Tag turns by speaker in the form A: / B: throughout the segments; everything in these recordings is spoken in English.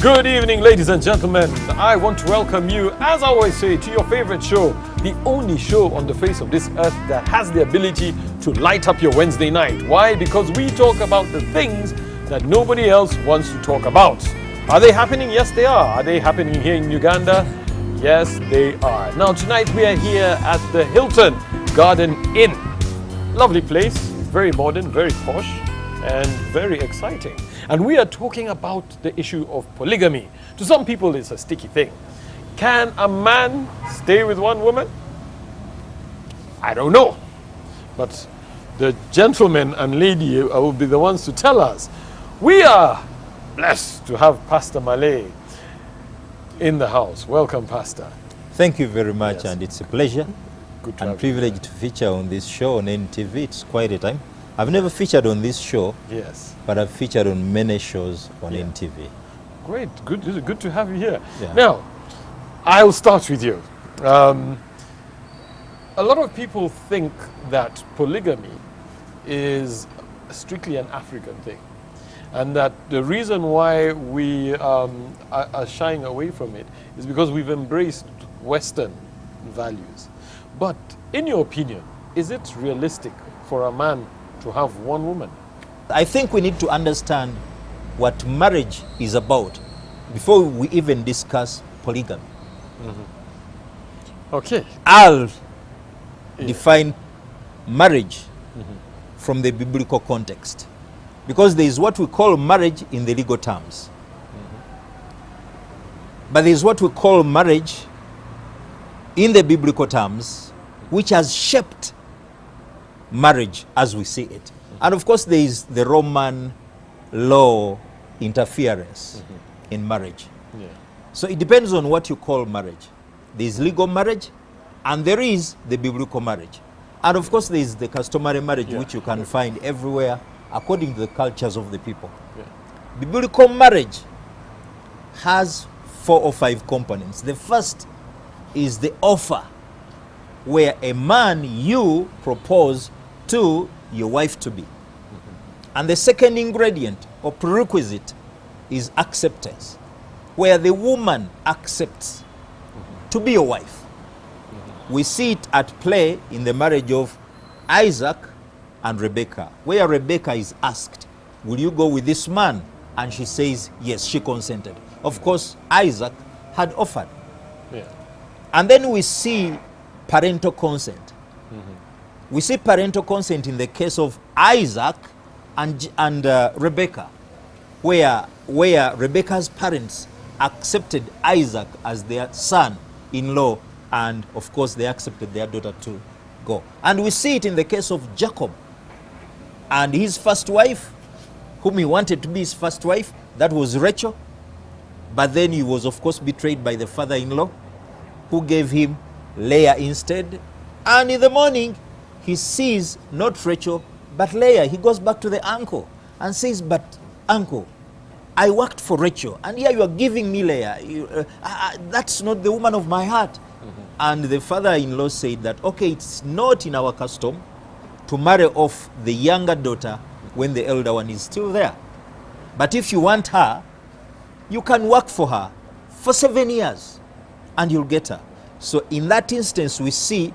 A: Good evening, ladies and gentlemen. I want to welcome you, as I always say, to your favorite show, the only show on the face of this earth that has the ability to light up your Wednesday night. Why? Because we talk about the things that nobody else wants to talk about. Are they happening? Yes, they are. Are they happening here in Uganda? Yes, they are. Now, tonight we are here at the Hilton Garden Inn. Lovely place, very modern, very posh, and very exciting. And we are talking about the issue of polygamy. To some people, it's a sticky thing. Can a man stay with one woman? I don't know. But the gentlemen and lady will be the ones to tell us. We are blessed to have Pastor Malay in the house. Welcome, Pastor.
B: Thank you very much,
A: Yes.
B: and it's a pleasure and privilege to feature on this show on NTV. It's quite a time. I've never featured on this show,
A: Yes.
B: but I've featured on many shows on NTV.
A: Great. Good to have you here.
B: Yeah.
A: Now, I'll start with you. A lot of people think that polygamy is strictly an African thing, and that the reason why we are shying away from it is because we've embraced Western values. But in your opinion, is it realistic for a man to have one woman?
B: I think we need to understand what marriage is about before we even discuss polygamy.
A: Okay.
B: I'll define marriage from the biblical context, because there is what we call marriage in the legal terms, but there is what we call marriage in the biblical terms, which has shaped marriage as we see it. And of course, there is the Roman law interference in marriage.
A: Yeah.
B: So it depends on what you call marriage. There is legal marriage, and there is the biblical marriage. And of course, there is the customary marriage, which you can find everywhere according to the cultures of the people.
A: Yeah.
B: Biblical marriage has 4 or 5 components. The first is the offer, where a man, you propose to your wife to be. And the second ingredient or prerequisite is acceptance, where the woman accepts to be your wife. We see it at play in the marriage of Isaac and Rebekah, where Rebekah is asked, will you go with this man? And she says, yes, she consented. Of course, Isaac had offered.
A: Yeah.
B: And then we see parental consent. We see parental consent in the case of Isaac and Rebekah, where Rebekah's parents accepted Isaac as their son-in-law, and of course they accepted their daughter to go. And we see it in the case of Jacob and his first wife, whom he wanted to be his first wife, that was Rachel. But then he was of course betrayed by the father-in-law, who gave him Leah instead. And in the morning, he sees not Rachel, but Leah. He goes back to the uncle and says, but uncle, I worked for Rachel, and here you are giving me Leah. That's not the woman of my heart. And the father-in-law said that, okay, it's not in our custom to marry off the younger daughter when the elder one is still there. But if you want her, you can work for her for 7 years, and you'll get her. So in that instance, we see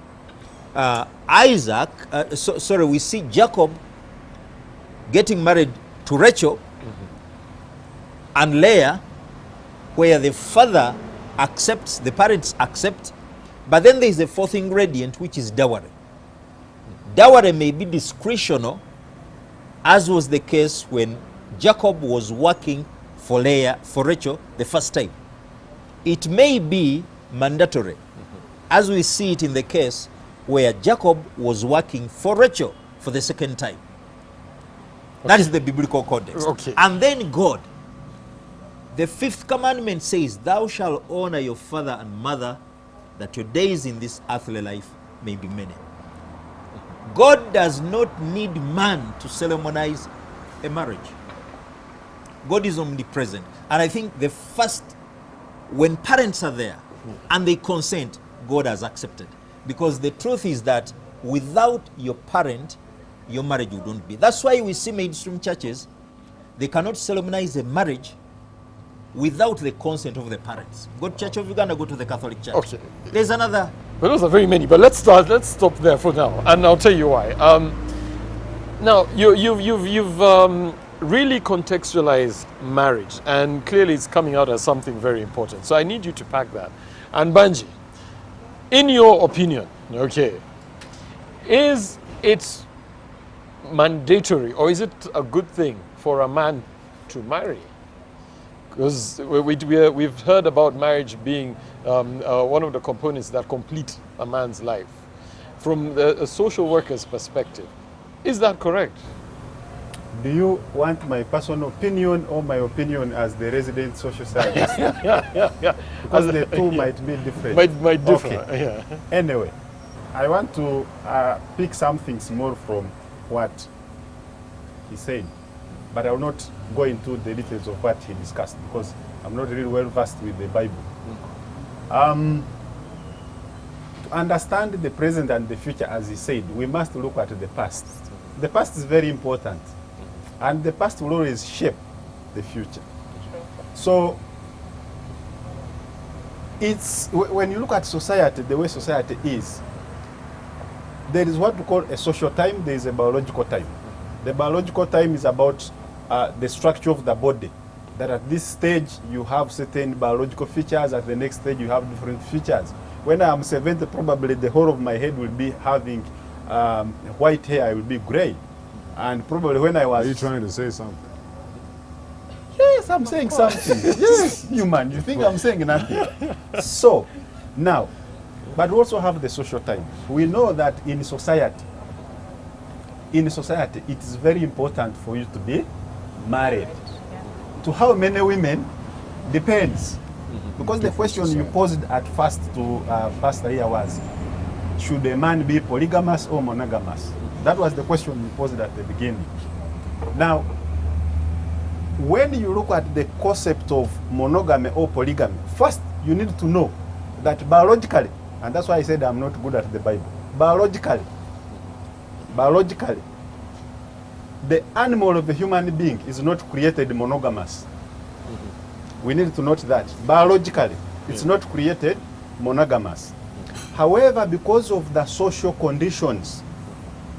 B: we see Jacob getting married to Rachel and Leah, where the father accepts, the parents accept, but then there is a 4th ingredient, which is dowry. Dowry may be discretional, as was the case when Jacob was working for Rachel the first time. It may be mandatory, as we see it in the case where Jacob was working for Rachel for the second time. Okay. That is the biblical context.
A: Okay.
B: And then God, the 5th commandment says, thou shalt honor your father and mother, that your days in this earthly life may be many. God does not need man to ceremonize a marriage. God is omnipresent. And I think the first, when parents are there and they consent, God has accepted. Because the truth is that without your parent, your marriage wouldn't be. That's why we see mainstream churches, they cannot ceremonize a marriage without the consent of the parents. Go to Church of Uganda, go to the Catholic Church.
A: Okay.
B: There's another.
A: But those are very many. But let's stop there for now, and I'll tell you why. Now you've really contextualized marriage, and clearly it's coming out as something very important. So I need you to pack that. And Banji, in your opinion, okay, is it mandatory or is it a good thing for a man to marry? Because we've heard about marriage being one of the components that complete a man's life. From a social worker's perspective, is that correct?
C: Do you want my personal opinion or my opinion as the resident social scientist?
A: Yeah.
C: Because the two might be different.
A: Might differ.
C: Okay.
A: Yeah.
C: Anyway, I want to pick some things more from what he said, but I will not go into the details of what he discussed because I'm not really well versed with the Bible. To understand the present and the future, as he said, we must look at the past. The past is very important, and the past will always shape the future. So it's when you look at society, the way society is, there is what we call a social time, there is a biological time. The biological time is about the structure of the body, that at this stage you have certain biological features, at the next stage you have different features. When I am 70, probably the whole of my head will be having white hair, I will be gray. And probably when I was...
D: Are you trying to say something?
C: Yes, I'm saying something. Yes, human, you think I'm saying nothing. So, now, but we also have the social time. We know that in society, it is very important for you to be married. To how many women depends. Because the question you posed at first to Pastor here was, should a man be polygamous or monogamous? That was the question you posed at the beginning. Now, when you look at the concept of monogamy or polygamy, first you need to know that biologically, and that's why I said I'm not good at the Bible, biologically, the animal of the human being is not created monogamous. We need to note that. Biologically, it's not created monogamous. However, because of the social conditions,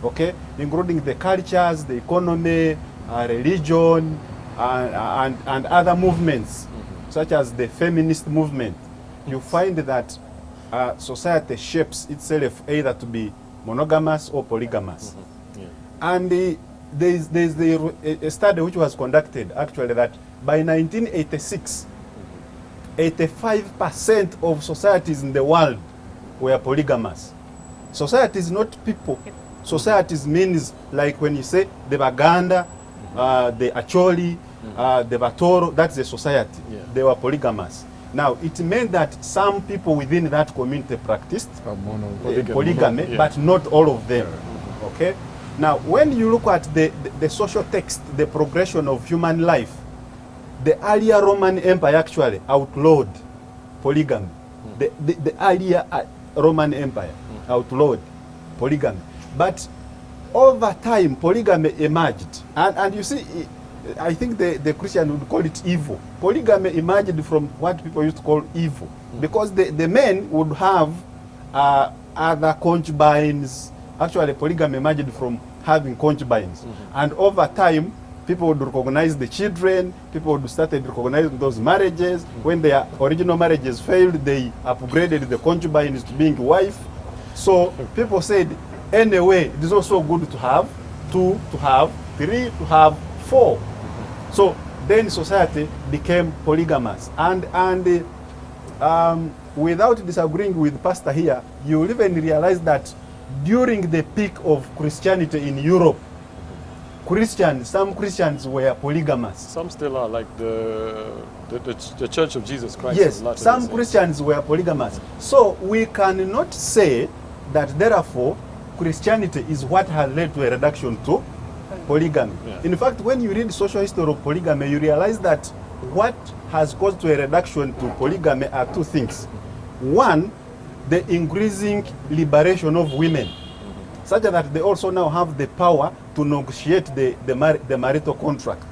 C: okay, including the cultures, the economy, religion, and other movements, such as the feminist movement, you find that society shapes itself either to be monogamous or polygamous. And there's a study which was conducted actually that by 1986, 85% of societies in the world were polygamous. Societies, not people. Societies means like when you say the Baganda, the Acholi, the Batoro, that's a society.
A: Yeah.
C: They were polygamous. Now, it meant that some people within that community practiced polygamy,
A: yeah.
C: but not all of them. Okay? Now, when you look at the social text, the progression of human life, the earlier Roman Empire actually outlawed polygamy. The earlier Roman Empire outlawed polygamy. But over time, polygamy emerged. And you see, I think the Christian would call it evil. Polygamy emerged from what people used to call evil. Because the men would have other concubines. Actually, polygamy emerged from having concubines. And over time, people would recognize the children, people would start recognizing those marriages. When their original marriages failed, they upgraded the concubines to being wife. So people said, anyway, it is also good to have 2, to have 3, to have 4. So then society became polygamous. And without disagreeing with Pastor here, you will even realize that during the peak of Christianity in Europe, some Christians were polygamous.
A: Some still are, like the Church of Jesus Christ.
C: Yes, some Christians were polygamous. So we cannot say that therefore Christianity is what has led to a reduction to polygamy.
A: Yeah.
C: In fact, when you read social history of polygamy, you realize that what has caused to a reduction to polygamy are two things. One, the increasing liberation of women, such that they also now have the power to negotiate the marital contract.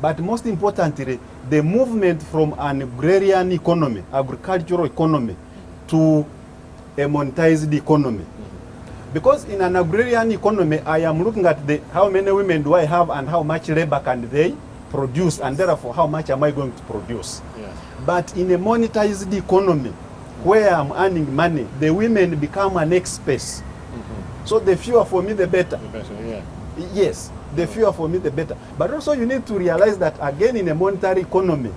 C: But most importantly, the movement from an agrarian economy, agricultural economy, to a monetized economy. Because in an agrarian economy, I am looking at how many women do I have and how much labor can they produce, and therefore how much am I going to produce.
A: Yeah.
C: But in a monetized economy, where I'm earning money, the women become an expense. So the fewer for me, the better.
A: The better, yeah.
C: Yes, the fewer for me, the better. But also you need to realize that again in a monetary economy,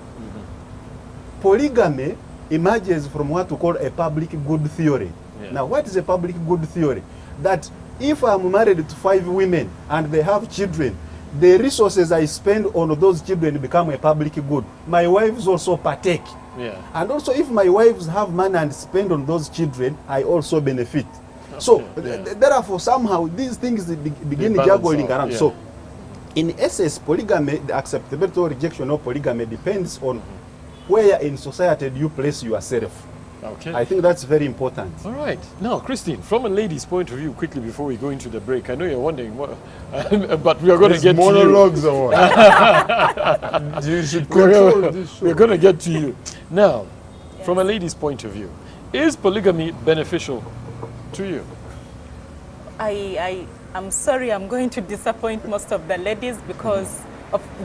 C: polygamy emerges from what we call a public good theory.
A: Yeah.
C: Now, what is a public good theory? That if I'm married to 5 women and they have children, the resources I spend on those children become a public good. My wives also partake.
A: Yeah.
C: And also if my wives have money and spend on those children, I also benefit. So therefore somehow these things begin juggling around.
A: Yeah.
C: So in essence, polygamy, the acceptability or rejection of polygamy depends on where in society do you place yourself.
A: Okay.
C: I think that's very important.
A: All right. Now, Christine, from a lady's point of view, quickly before we go into the break, I know you're wondering what, but we are going to get
D: monologues
A: to you.
D: or what? You should control this show.
A: We're going to get to you. Now, from a lady's point of view, is polygamy beneficial to you?
E: I'm sorry, I'm going to disappoint most of the ladies because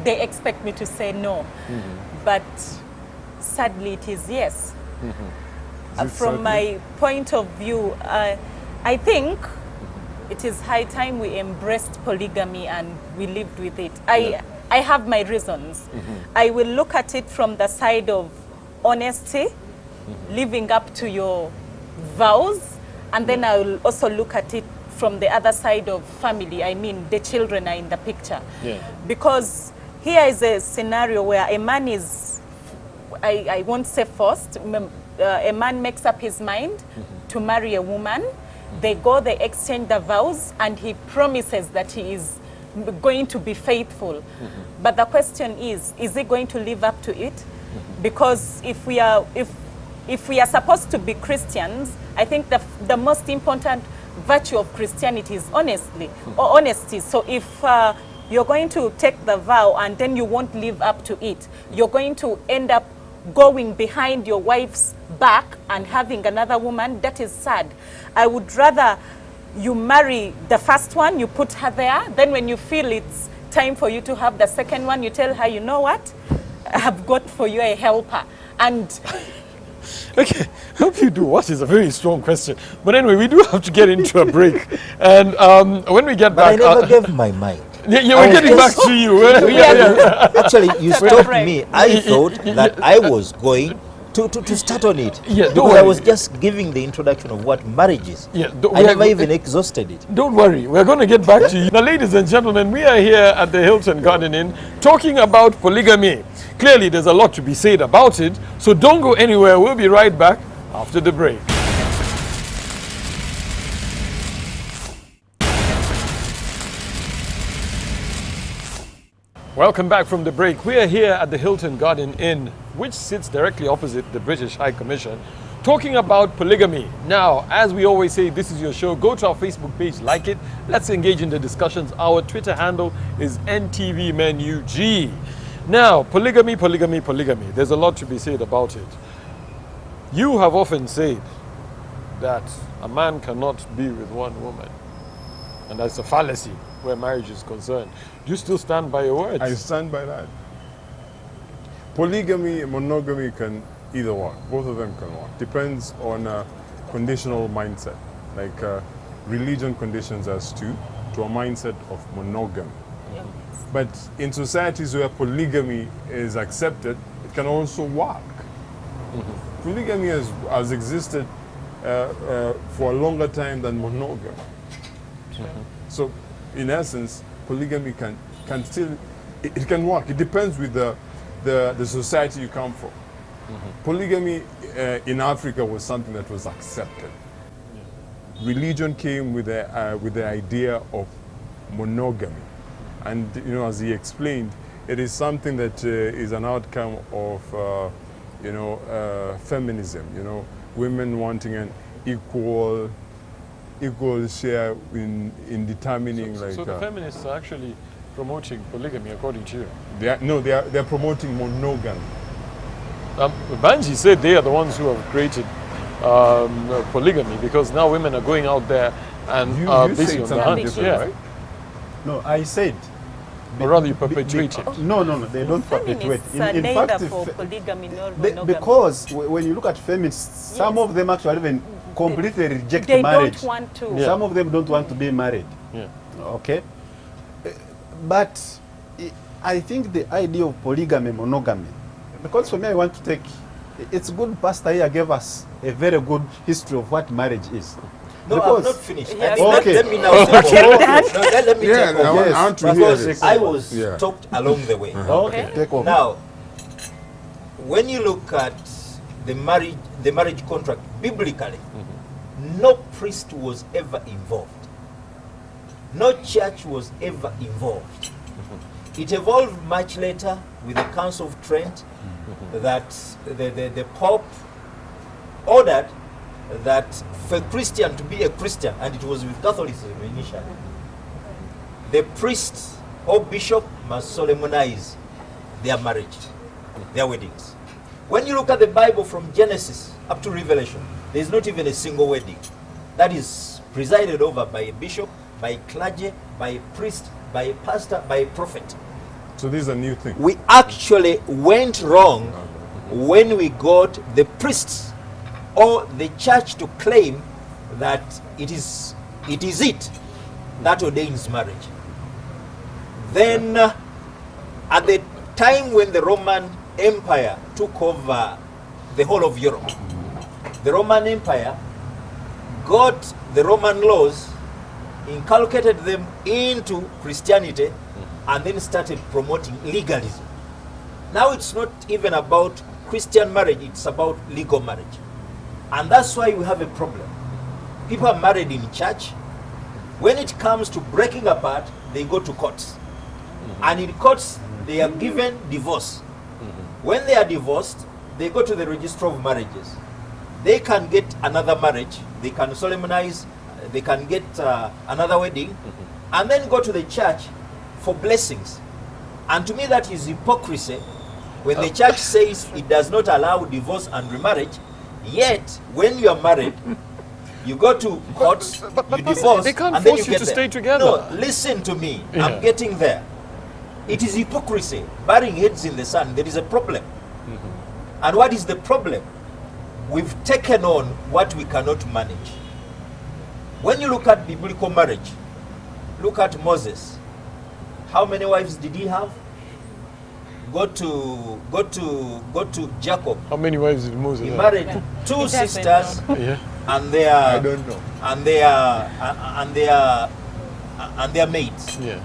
E: they expect me to say no. But sadly, it is yes. From my point of view, I think it is high time we embraced polygamy and we lived with it. I have my reasons. I will look at it from the side of honesty, living up to your vows, and then I will also look at it from the other side of family. I mean, the children are in the picture.
A: Yeah.
E: Because here is a scenario where a man is, I won't say forced, a man makes up his mind to marry a woman. They go, they exchange the vows, and he promises that he is going to be faithful. But the question is he going to live up to it? Because if we are supposed to be Christians, I think the most important virtue of Christianity is honesty. So if you're going to take the vow and then you won't live up to it, you're going to end up going behind your wife's back and having another woman. That is sad. I would rather you marry the first one, you put her there, then when you feel it's time for you to have the second one, you tell her, you know what, I have got for you a helper. And
A: Okay, hope you do. What is a very strong question. But anyway, we do have to get into a break. And when we get back...
B: But I never gave my mind.
A: Yeah, we're getting back to you.
B: Actually, you stopped me. I thought that I was going to start on it.
A: Yeah, don't
B: because
A: worry.
B: I was just giving the introduction of what marriage is.
A: Yeah,
B: I never even exhausted it.
A: Don't worry, we're going to get back to you. Now, ladies and gentlemen, we are here at the Hilton Garden Inn talking about polygamy. Clearly, there's a lot to be said about it, so don't go anywhere. We'll be right back after the break. Welcome back from the break. We are here at the Hilton Garden Inn, which sits directly opposite the British High Commission, talking about polygamy. Now, as we always say, this is your show. Go to our Facebook page, like it. Let's engage in the discussions. Our Twitter handle is NTV MEN UG. Now, polygamy. There's a lot to be said about it. You have often said that a man cannot be with one woman, and that's a fallacy where marriage is concerned. Do you still stand by your words?
D: I stand by that. Polygamy and monogamy can either work. Both of them can work. Depends on a conditional mindset. Like religion conditions us to a mindset of monogamy.
E: yes.
D: But in societies where polygamy is accepted, it can also work. Polygamy has existed for a longer time than monogamy. So, in essence, polygamy can still, it can work. It depends with the society you come from. Polygamy in Africa was something that was accepted. Religion came with the idea of monogamy. And, you know, as he explained, it is something that is an outcome of, feminism, you know, women wanting an equal share in determining
A: So the feminists are actually promoting polygamy according to you?
D: They're promoting monogamy.
A: Banji said they are the ones who have created polygamy because now women are going out there and
D: You
A: busy
D: said
A: on the
D: something
A: hunt.
D: different,
A: Yeah.
D: right?
C: No, I said.
A: Or rather, you perpetuate it.
C: No, they don't perpetuate.
E: Feminists are neither for
C: if-
E: polygamy nor monogamy.
C: because when you look at feminists, some
E: Yes.
C: of them actually even completely reject
E: They
C: marriage.
E: don't want to.
A: Yeah.
C: Some of them don't want to be married.
A: Yeah.
C: Okay, but I think the idea of polygamy, monogamy, because for me, I want to take. It's good. Pastor here gave us a very good history of what marriage is.
B: No,
C: Because-
B: I'm not finished.
E: Yeah,
C: okay.
B: Let me now
C: Okay.
B: take over.
C: Okay.
B: No, let me
D: Yeah,
B: take
D: I
B: over.
D: want,
C: Yes.
D: I want to hear
B: Because
D: this.
B: I was
D: Yeah.
B: talked along the way.
C: Okay, take over.
B: Now, when you look at the marriage contract biblically, no priest was ever involved. No church was ever involved. It evolved much later with the Council of Trent that the Pope ordered that for a Christian to be a Christian, and it was with Catholicism initially, the priest or bishop must solemnize their marriage, their weddings. When you look at the Bible from Genesis up to Revelation, there is not even a single wedding that is presided over by a bishop, by a clergy, by a priest, by a pastor, by a prophet.
D: So these are new things.
B: We actually went wrong when we got the priests or the church to claim that it is it that ordains marriage. Then at the time when the Roman Empire took over the whole of Europe, the Roman Empire got the Roman laws, inculcated them into Christianity, and then started promoting legalism. Now it's not even about Christian marriage, it's about legal marriage. And that's why we have a problem. People are married in church. When it comes to breaking apart, they go to courts. And in courts, they are given divorce. When they are divorced, they go to the Register of Marriages. They can get another marriage, they can solemnize, they can get another wedding, and then go to the church for blessings. And to me, that is hypocrisy. When the church says it does not allow divorce and remarriage, yet when you are married, you go to court, you divorce,
A: they can't
B: and then
A: force you
B: get
A: to
B: there.
A: stay together.
B: No, listen to me.
A: Yeah.
B: I'm getting there. It is hypocrisy. Burying heads in the sun. There is a problem. And what is the problem? We've taken on what we cannot manage. When you look at biblical marriage, look at Moses. How many wives did he have? Go to Jacob.
A: How many wives did Moses
B: He
A: have?
B: married
E: He
B: two
E: doesn't
B: sisters
A: Yeah.
B: and their
D: I don't know.
B: and their mates.
A: Yeah.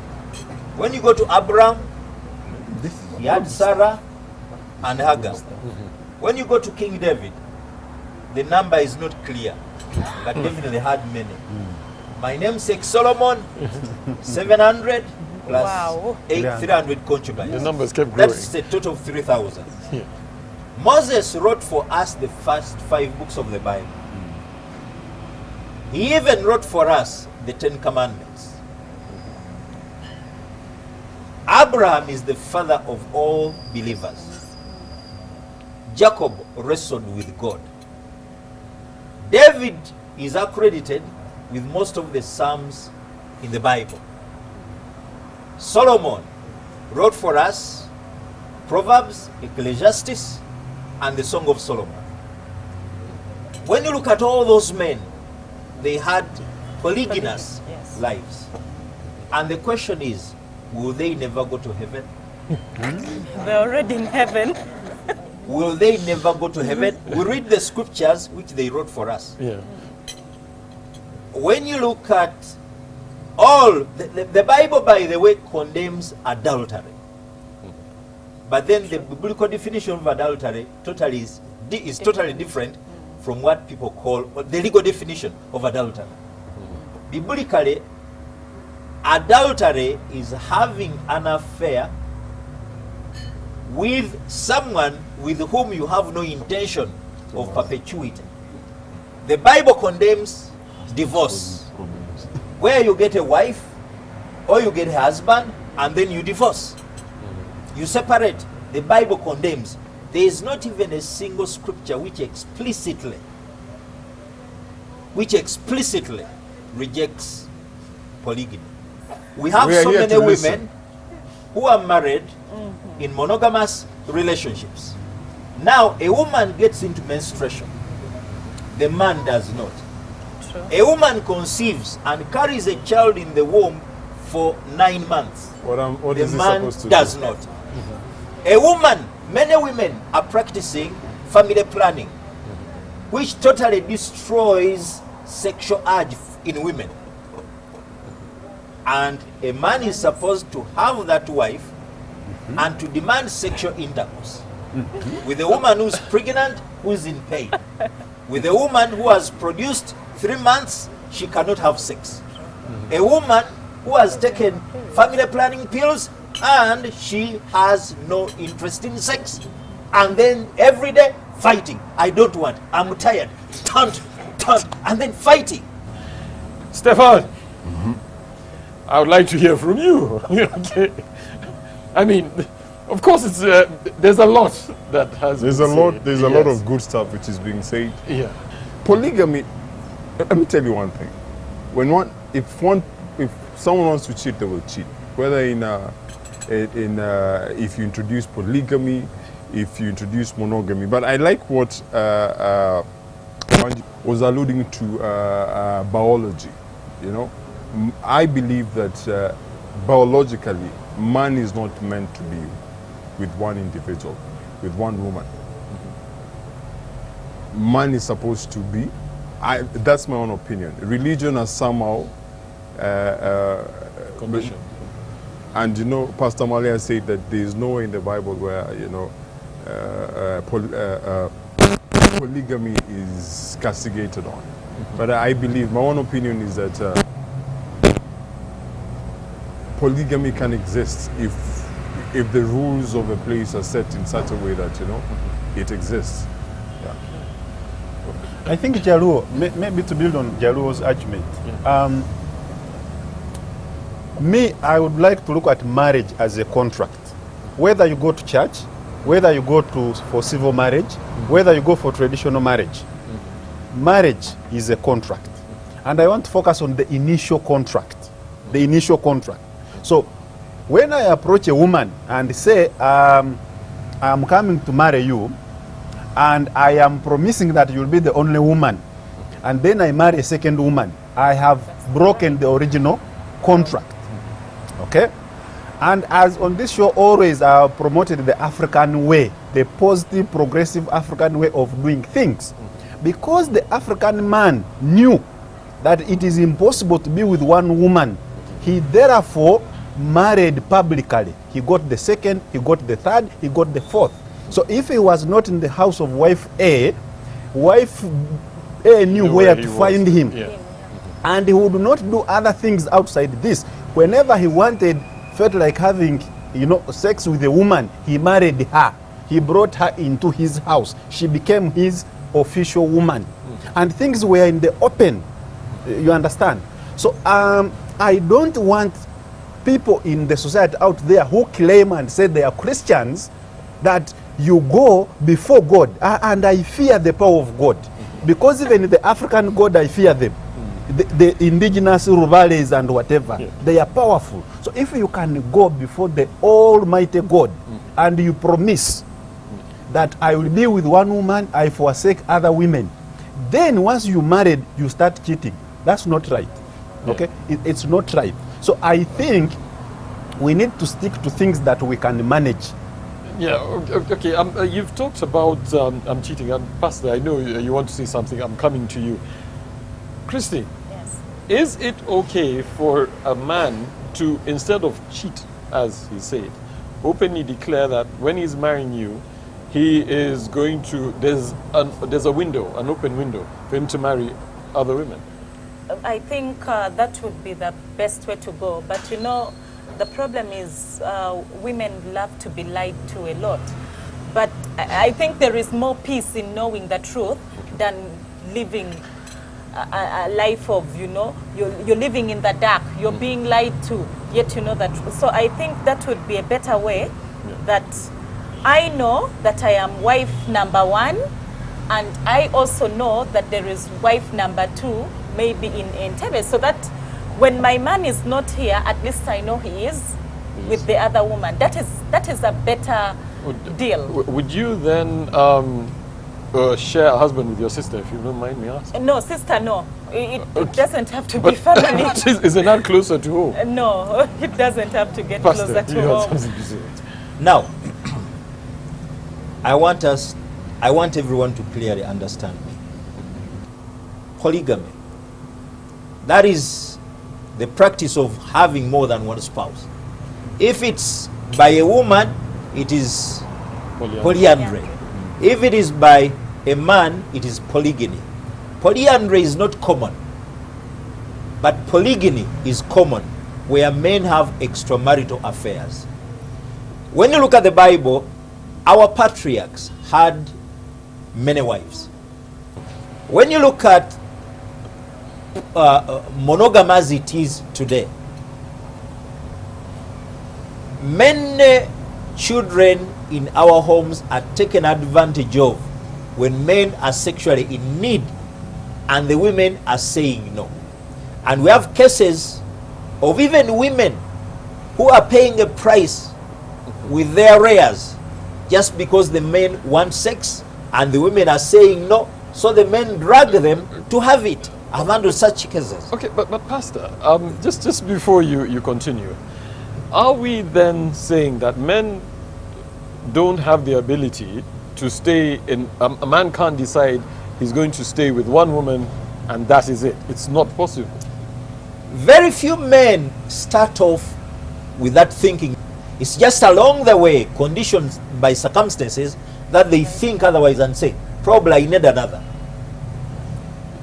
B: When you go to Abraham, he had Sarah and Hagar. When you go to King David, the number is not clear, but definitely had many. My namesake Solomon, 700 plus
E: Wow.
B: 300 concubines.
A: The numbers kept growing.
B: That's a total of 3,000.
A: Yeah.
B: Moses wrote for us the first 5 books of the Bible. He even wrote for us the 10 Commandments. Abraham is the father of all believers. Jacob wrestled with God. David is accredited with most of the Psalms in the Bible. Solomon wrote for us Proverbs, Ecclesiastes, and the Song of Solomon. When you look at all those men, they had polygynous
E: Yes.
B: lives. And the question is, will they never go to heaven?
E: They're already in heaven.
B: Will they never go to heaven? We read the scriptures which they wrote for us.
A: Yeah.
B: When you look at all, the Bible, by the way, condemns adultery. But then the biblical definition of adultery is totally different from what people call the legal definition of adultery. Biblically, adultery is having an affair with someone with whom you have no intention of perpetuity. The Bible condemns divorce, where you get a wife or you get a husband and then you divorce. You separate. The Bible condemns. There is not even a single scripture which explicitly rejects polygamy. We have
D: We are
B: so
D: here
B: many
D: to
B: women
D: listen.
B: who are married in monogamous relationships. Now, a woman gets into menstruation. The man does not.
E: True.
B: A woman conceives and carries a child in the womb for 9 months.
D: What
B: The
D: is he
B: man
D: supposed to
B: does
D: do?
B: not. A woman, many women are practicing family planning, which totally destroys sexual urge in women. And a man is supposed to have that wife and to demand sexual intercourse with a woman who's pregnant, who's in pain. With a woman who has produced 3 months, she cannot have sex. A woman who has taken family planning pills and she has no interest in sex. And then every day fighting. I don't want, I'm tired, turn, and then fighting.
A: Stefan, I would like to hear from you. Okay. I mean, of course, it's there's a lot that has.
D: There's
A: been
D: a lot.
A: said.
D: There's a lot
A: Yes.
D: of good stuff which is being said.
A: Yeah.
D: Polygamy. Let me tell you one thing. If someone wants to cheat, they will cheat. Whether if you introduce polygamy, if you introduce monogamy. But I like what was alluding to biology. You know, I believe that biologically, man is not meant to be with one individual, with one woman. Man is supposed to be. That's my own opinion. Religion has somehow
A: Condition.
D: and you know, Pastor Malia said that there is nowhere in the Bible where polygamy is castigated on. But I believe, my own opinion is that polygamy can exist if the rules of a place are set in such a way that it exists. Yeah.
C: I think Jaluo, maybe to build on Jaluo's argument, I would like to look at marriage as a contract. Whether you go to church, whether you go for civil marriage, whether you go for traditional marriage, marriage is a contract. And I want to focus on the initial contract. The initial contract. So when I approach a woman and say, I'm coming to marry you, and I am promising that you'll be the only woman, and then I marry a second woman, I have broken the original contract. Okay? And as on this show always promoted the African way, the positive, progressive African way of doing things. Because the African man knew that it is impossible to be with one woman, he therefore married publicly. He got the second, he got the third, he got the fourth. So if he was not in the house of wife A, wife A knew where to find him.
A: Yeah.
B: And he would not do other things outside this. Whenever he felt like having, sex with a woman, he married her. He brought her into his house. She became his official woman. And things were in the open. You understand? So I don't want people in the society out there who claim and say they are Christians that you go before God. And I fear the power of God. Because even the African God, I fear them. The indigenous Rubales and whatever, they are powerful. So if you can go before the Almighty God and you promise that I will be with one woman, I forsake other women, then once you married, you start cheating. That's not right. Okay? It's not right. So I think we need to stick to things that we can manage.
A: Yeah, okay. You've talked about cheating, and Pastor, I know you want to say something. I'm coming to you. Christy,
E: Yes.
A: is it okay for a man to, instead of cheat, as he said, openly declare that when he's marrying you, he is going to, there's a window, an open window, for him to marry other women?
E: I think that would be the best way to go. But the problem is women love to be lied to a lot. But I think there is more peace in knowing the truth than living a life of, you're living in the dark. You're being lied to. yet you know that. So I think that would be a better way, that I know that I am wife number 1, and I also know that there is wife number 2, maybe in NTV, so that when my man is not here, at least I know he is with the other woman. That is a better deal.
A: Would you then share a husband with your sister, if you don't mind me asking?
E: No, sister, no. It doesn't have to be family.
A: Is it not closer to home?
E: No, it doesn't have to get
A: Pastor,
E: closer to
A: you have
E: home.
A: something to say.
B: Now, I want everyone to clearly understand me. Polygamy, that is the practice of having more than one spouse. If it's by a woman, it is polyandry. If it is by a man, it is polygyny. Polyandry is not common, but polygyny is common, where men have extramarital affairs. When you look at the Bible, our patriarchs had many wives. When you look at monogamy as it is today, many children in our homes are taken advantage of when men are sexually in need and the women are saying no. And we have cases of even women who are paying a price with their rares just because the men want sex and the women are saying no, so the men drag them to have it. I've handled such cases.
A: Okay, but Pastor, just before you continue, are we then saying that men don't have the ability to stay in, a man can't decide he's going to stay with one woman and that is it? It's not possible.
B: Very few men start off with that thinking. It's just along the way, conditioned by circumstances, that they think otherwise and say, probably I need another.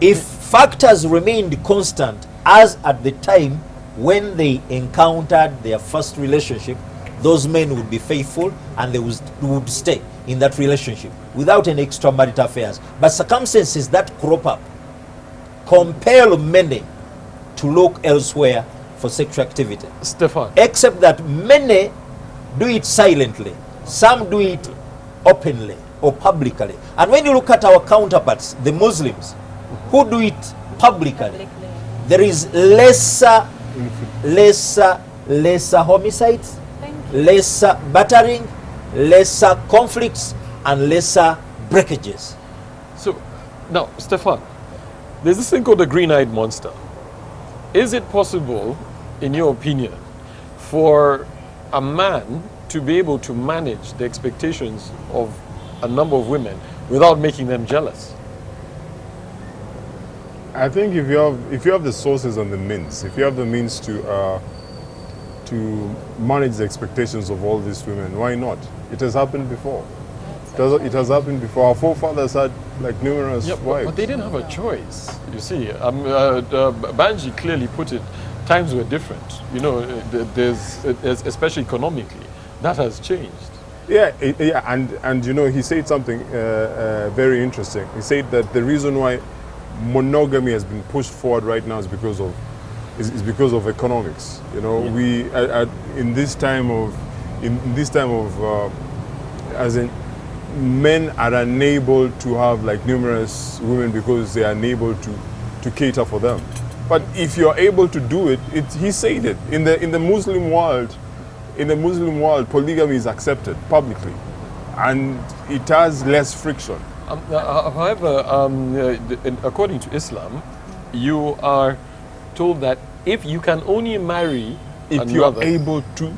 B: If factors remained constant as at the time when they encountered their first relationship, those men would be faithful and they would stay in that relationship without any extramarital affairs. But circumstances that crop up compel many to look elsewhere for sexual activity.
A: Stefan.
B: Except that many do it silently. Some do it openly or publicly. And when you look at our counterparts, the Muslims, who do it publicly, there is lesser homicides, lesser battering, lesser conflicts, and lesser breakages.
A: So, now, Stefan, there's this thing called the green-eyed monster. Is it possible, in your opinion, for a man to be able to manage the expectations of a number of women without making them jealous?
D: I think if you have the sources and the means, if you have the means to manage the expectations of all these women, why not? It has happened before. It has happened before. Our forefathers had like numerous wives.
A: But they didn't have a choice. You see, Banji clearly put it. Times were different. You know, there's especially economically, that has changed.
D: Yeah, and you know, he said something very interesting. He said that the reason why monogamy has been pushed forward right now is because of economics. You know, we in this time of as in men are unable to have like numerous women because they are unable to cater for them. But if you're able to do it, he said it in the Muslim world. In the Muslim world, polygamy is accepted publicly, and it has less friction.
A: However, according to Islam, you are told that if you can only marry
D: if you are able to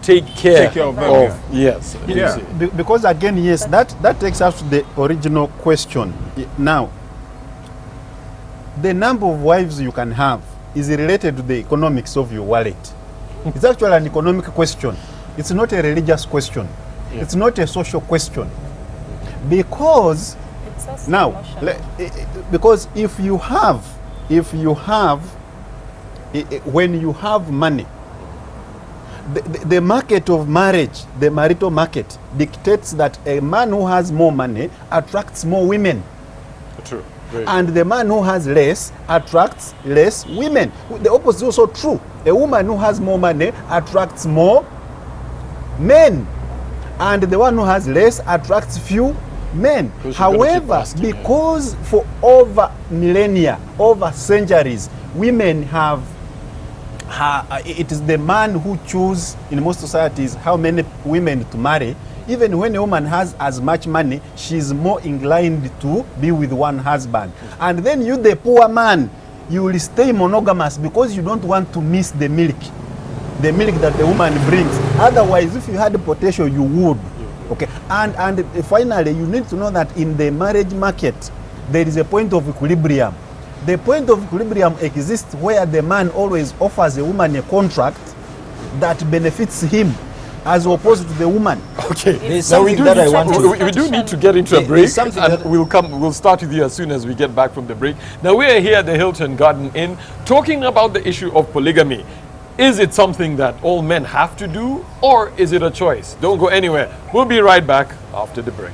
A: take care
D: of them,
A: yes,
D: yeah.
C: Because again, yes, that takes us to the original question. Now, the number of wives you can have is related to the economics of your wallet. It's actually an economic question. It's not a religious question. Yeah. It's not a social question. Because
E: It's
C: now, because if you have, when you have money, the market of marriage, the marital market, dictates that a man who has more money attracts more women.
A: True. Right.
C: And the man who has less attracts less women. The opposite is also true. A woman who has more money attracts more men. And the one who has less attracts few men.
A: Because you're gonna keep
C: However,
A: asking, yeah.
C: because for over millennia, over centuries, women have it is the man who chooses in most societies how many women to marry. Even when a woman has as much money, she's more inclined to be with one husband. And then you, the poor man, you will stay monogamous because you don't want to miss the milk that the woman brings. Otherwise, if you had the potential, you would. Okay. And finally, you need to know that in the marriage market, there is a point of equilibrium. The point of equilibrium exists where the man always offers a woman a contract that benefits him as opposed to the woman.
A: Okay.
B: There's
A: Now we
B: something that I
A: need
B: want
A: we do need to get into a
B: There's
A: break,
B: something
A: and
B: that-
A: we'll start with you as soon as we get back from the break. Now we are here at the Hilton Garden Inn talking about the issue of polygamy. Is it something that all men have to do, or is it a choice? Don't go anywhere. We'll be right back after the break.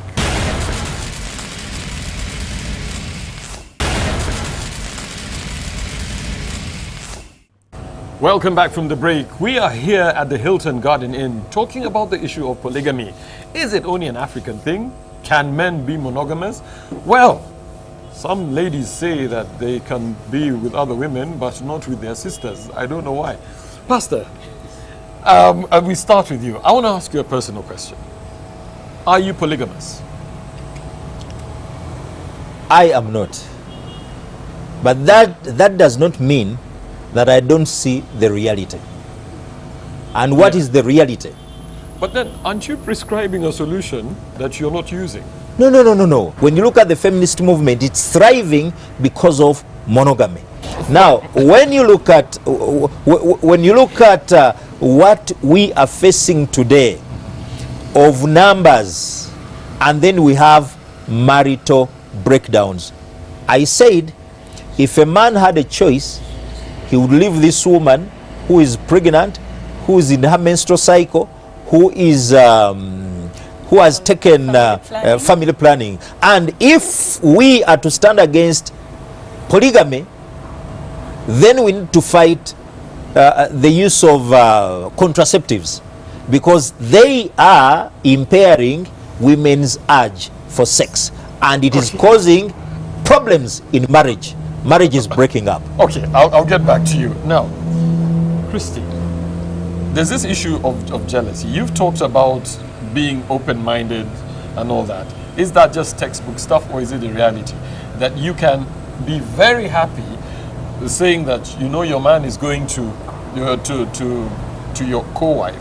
A: Welcome back from the break. We are here at the Hilton Garden Inn talking about the issue of polygamy. Is it only an African thing? Can men be monogamous? Well, some ladies say that they can be with other women, but not with their sisters. I don't know why. Pastor, we start with you. I want to ask you a personal question. Are you polygamous?
B: I am not. But that does not mean that I don't see the reality. And what
A: Yeah.
B: is the reality?
A: But then, aren't you prescribing a solution that you're not using?
B: No. When you look at the feminist movement, it's thriving because of monogamy. Now, when you look at what we are facing today of numbers, and then we have marital breakdowns. I said, if a man had a choice, he would leave this woman who is pregnant, who is in her menstrual cycle, who has taken family planning. And if we are to stand against polygamy, then we need to fight the use of contraceptives, because they are impairing women's urge for sex, and it is causing problems in marriage. Marriage is breaking up.
A: Okay, I'll get back to you. Now, Christy, there's this issue of jealousy. You've talked about being open-minded and all that. Is that just textbook stuff, or is it a reality that you can be very happy saying that you know your man is going to your co-wife?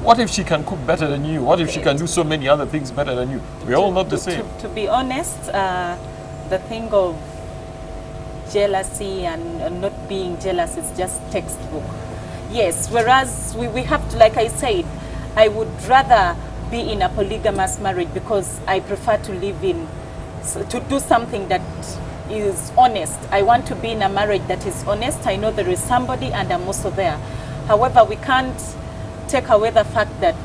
A: What if she can cook better than you? What if she can do so many other things better than you? We're all not the same.
E: To be honest, the thing of jealousy and not being jealous is just textbook. Yes, whereas we have to, like I said, I would rather be in a polygamous marriage because I prefer to live in, to do something that is honest. I want to be in a marriage that is honest. I know there is somebody and I'm also there. However, we can't take away the fact that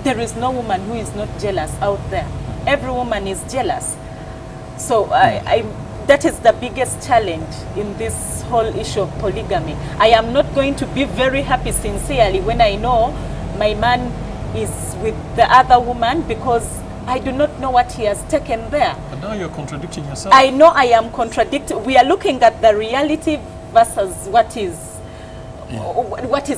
E: there is no woman who is not jealous out there. Every woman is jealous. So that is the biggest challenge in this whole issue of polygamy. I am not going to be very happy sincerely when I know my man is with the other woman, because I do not know what he has taken there.
A: But now you're contradicting yourself.
E: I know I am contradicting. We are looking at the reality versus what is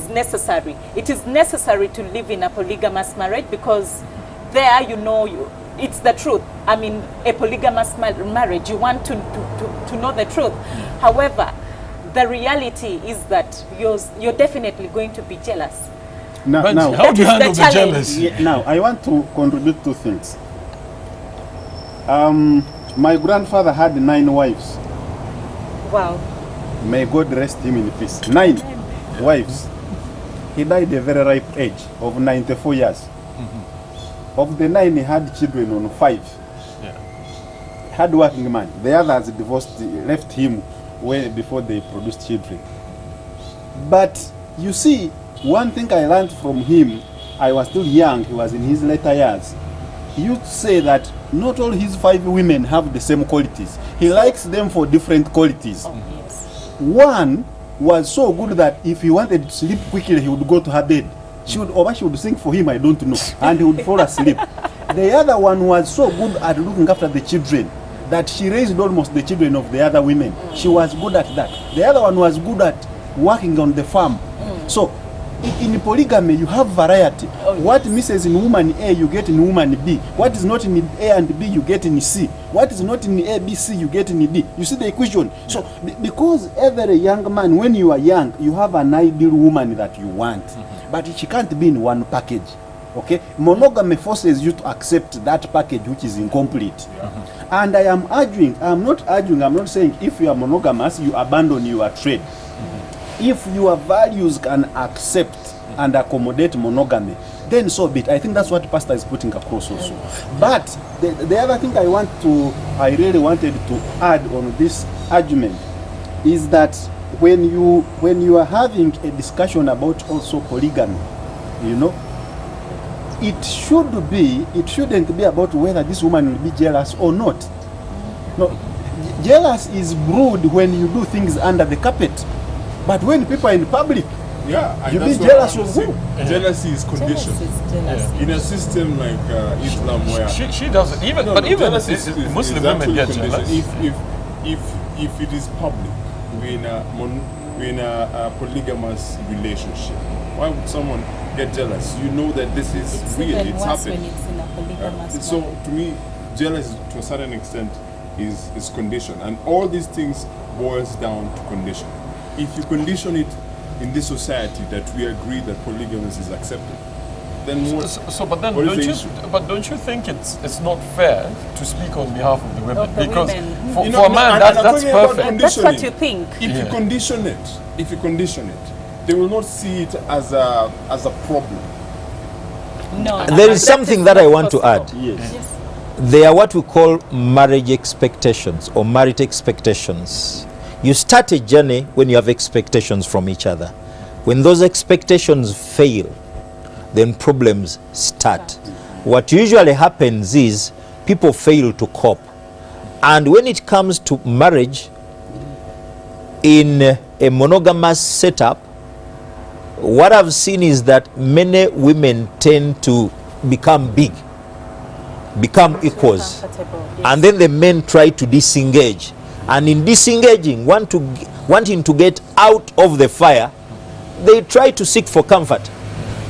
E: necessary. It is necessary to live in a polygamous marriage because there, you know, it's the truth. I mean, a polygamous marriage, you want to know the truth. However, the reality is that you're definitely going to be jealous.
A: But
C: Now,
A: how do you
E: That
A: handle
E: is
A: the
E: the challenge.
A: jealousy?
C: now, I want to contribute two things. My grandfather had 9 wives.
E: Wow.
C: May God rest him in peace. 9 wives. He died at a very ripe age of 94 years. Of the 9, he had children on 5.
A: Yeah.
C: Hard-working man. The others divorced, left him way before they produced children. But you see, one thing I learned from him, I was still young, he was in his later years. he used to say that not all his 5 women have the same qualities. He likes them for different qualities.
E: Oh, yes.
C: One was so good that if he wanted to sleep quickly, he would go to her bed. She would sing for him, I don't know, and he would fall asleep. The other one was so good at looking after the children that she raised almost the children of the other women. She was good at that. The other one was good at working on the farm. So in polygamy, you have variety. What misses in woman A, you get in woman B. What is not in A and B, you get in C. What is not in A, B, C, you get in D. You see the equation? So because every young man, when you are young, you have an ideal woman that you want. But she can't be in one package. Okay? Monogamy forces you to accept that package which is incomplete. And I'm not saying if you are monogamous, you abandon your trade. If your values can accept and accommodate monogamy, then so be it. I think that's what Pastor is putting across also. But the other thing I really wanted to add on this argument is that when you are having a discussion about also polygamy, you know, it shouldn't be about whether this woman will be jealous or not. No, jealous is brewed when you do things under the carpet. But when people are in public, you be jealous of who?
D: Jealousy is conditioned.
E: Jealousy.
D: In a system like Islam, where
A: She doesn't even, but even Muslim women get jealous.
D: If it is public, we're in a polygamous relationship, why would someone get jealous? You know that this is
E: It's
D: real,
E: even
D: it's
E: worse
D: happening.
E: when it's in a polygamous
D: So
E: marriage.
D: to me, jealousy to a certain extent is conditioned, and all these things boils down to condition. If you condition it in this society that we agree that polygamy is accepted, then what?
A: But don't you think it's not fair to speak on behalf of the women?
E: Of the
A: Because
E: women.
A: for
D: You
A: a
D: know,
A: man,
D: and I'm
A: that's
D: talking about
A: perfect.
E: That's what
D: conditioning.
E: you think.
D: If you condition it, they will not see it as a problem.
E: No.
B: There is something that I want to add.
C: Yes.
B: They are what we call marriage expectations or marriage expectations. You start a journey when you have expectations from each other. When those expectations fail, then problems start. What usually happens is people fail to cope. And when it comes to marriage, in a monogamous setup, what I've seen is that many women tend to become big, become equals.
E: Comfortable, yes.
B: And then the men try to disengage, and in disengaging, wanting to get out of the fire, they try to seek for comfort,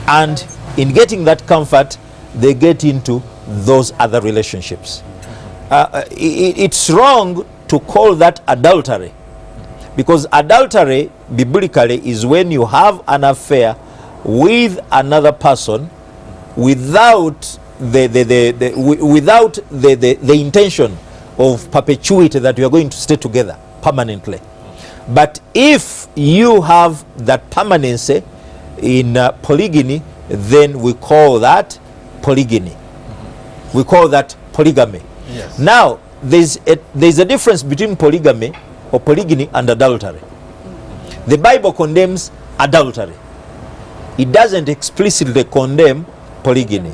B: and in getting that comfort, they get into those other relationships. It's wrong to call that adultery, because adultery biblically is when you have an affair with another person without the intention of perpetuity that you are going to stay together permanently. But if you have that permanency in polygyny, then we call that polygyny. We call that polygamy.
A: Yes.
B: Now, there's a difference between polygamy or polygyny and adultery. The Bible condemns adultery. It doesn't explicitly condemn polygyny.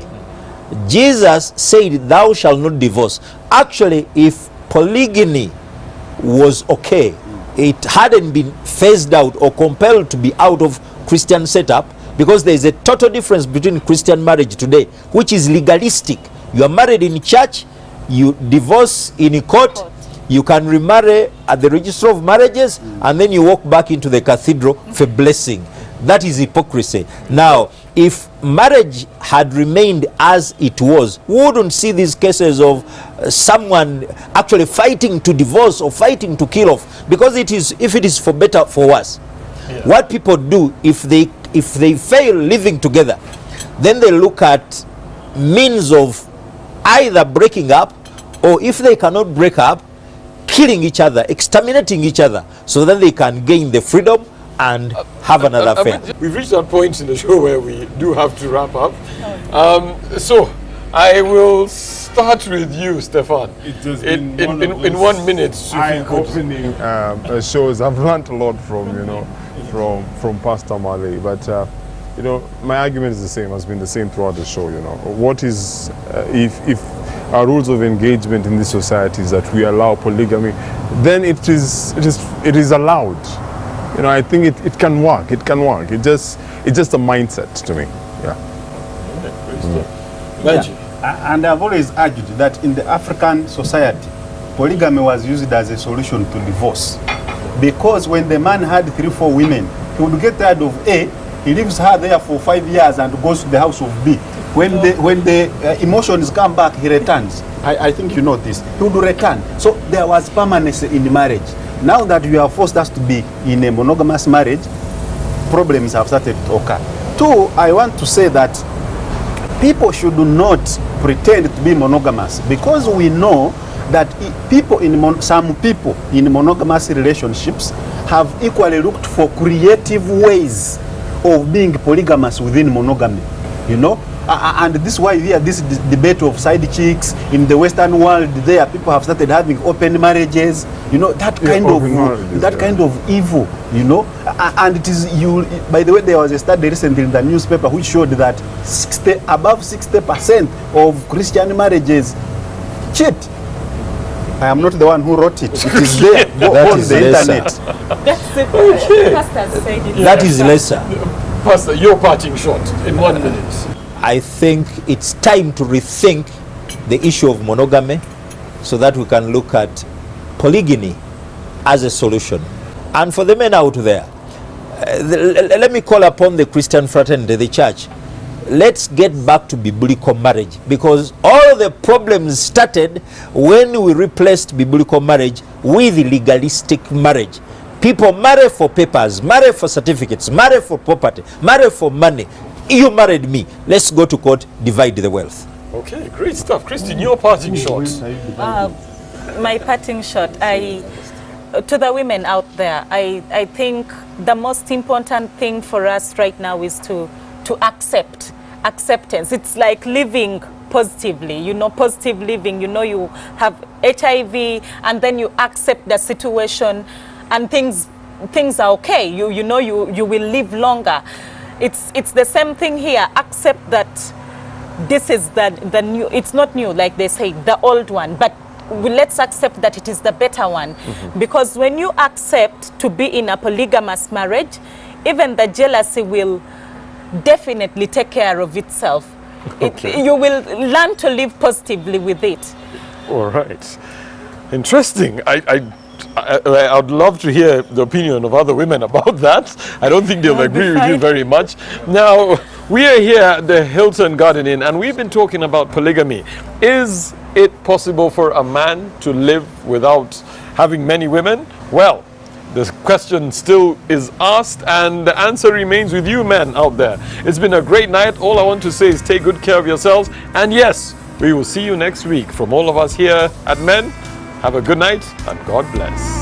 B: Jesus said, "Thou shalt not divorce." Actually, if polygyny was okay, it hadn't been phased out or compelled to be out of Christian setup, because there is a total difference between Christian marriage today, which is legalistic. You are married in church, you divorce in court, you can remarry at the register of marriages, and then you walk back into the cathedral for blessing. That is hypocrisy. Now, if marriage had remained as it was, we wouldn't see these cases of someone actually fighting to divorce or fighting to kill off, because if it is for better, for worse.
A: Yeah.
B: What people do, if they fail living together, then they look at means of either breaking up, or if they cannot break up, killing each other, exterminating each other, so that they can gain the freedom and have another affair.
A: We've reached that point in the show where we do have to wrap up. So I will start with you, Stefan.
D: It has
A: In
D: been
A: in 1 minute, if you could.
D: eye-opening shows. I've learned a lot from from Pastor Malay, but you know, my argument is the same, has been the same throughout the show, you know. What is, if our rules of engagement in this society is that we allow polygamy, then it is allowed. You know, I think it can work, it's just a mindset to me, yeah.
A: Benji.
C: And I've always argued that in the African society, polygamy was used as a solution to divorce. Because when the man had 3-4 women, he would get tired of A, he leaves her there for 5 years and goes to the house of B. When the emotions come back, he returns. I think you know this. He would return. So there was permanence in marriage. Now that you have forced us to be in a monogamous marriage, problems have started to occur. 2, I want to say that people should not pretend to be monogamous, because we know that some people in monogamous relationships have equally looked for creative ways of being polygamous within monogamy, you know. And this is why you hear this debate of side chicks in the Western world. There, people have started having open marriages, you know, that kind of evil, you know. And it is by the way, there was a study recently in the newspaper which showed that above 60% of Christian marriages cheat. I am not the one who wrote it. It is there. Go on the internet.
E: That's it. Okay. Pastor said it.
B: That is lesser.
A: Pastor, your parting shot in 1 minute.
B: I think it's time to rethink the issue of monogamy so that we can look at polygyny as a solution. And for the men out there, let me call upon the Christian fraternity, the church. Let's get back to biblical marriage, because all the problems started when we replaced biblical marriage with legalistic marriage. People marry for papers, marry for certificates, marry for property, marry for money. You married me, let's go to court, divide the wealth.
A: Okay, great stuff. Christine, your parting shot.
E: My parting shot, to the women out there, I think the most important thing for us right now is to acceptance. It's like living positively, you know, positive living. You know, you have HIV and then you accept the situation and things are okay. You know you will live longer. It's the same thing here. Accept that this is the new, it's not new like they say, the old one, but let's accept that it is the better one. Because when you accept to be in a polygamous marriage, even the jealousy will definitely take care of itself.
A: Okay.
E: You will learn to live positively with it.
A: All right. Interesting. I'd love to hear the opinion of other women about that. I don't think they'll agree with you very much. Now, we are here at the Hilton Garden Inn, and we've been talking about polygamy. Is it possible for a man to live without having many women? Well, the question still is asked, and the answer remains with you men out there. It's been a great night. All I want to say is take good care of yourselves. And yes, we will see you next week. From all of us here at Men, have a good night and God bless.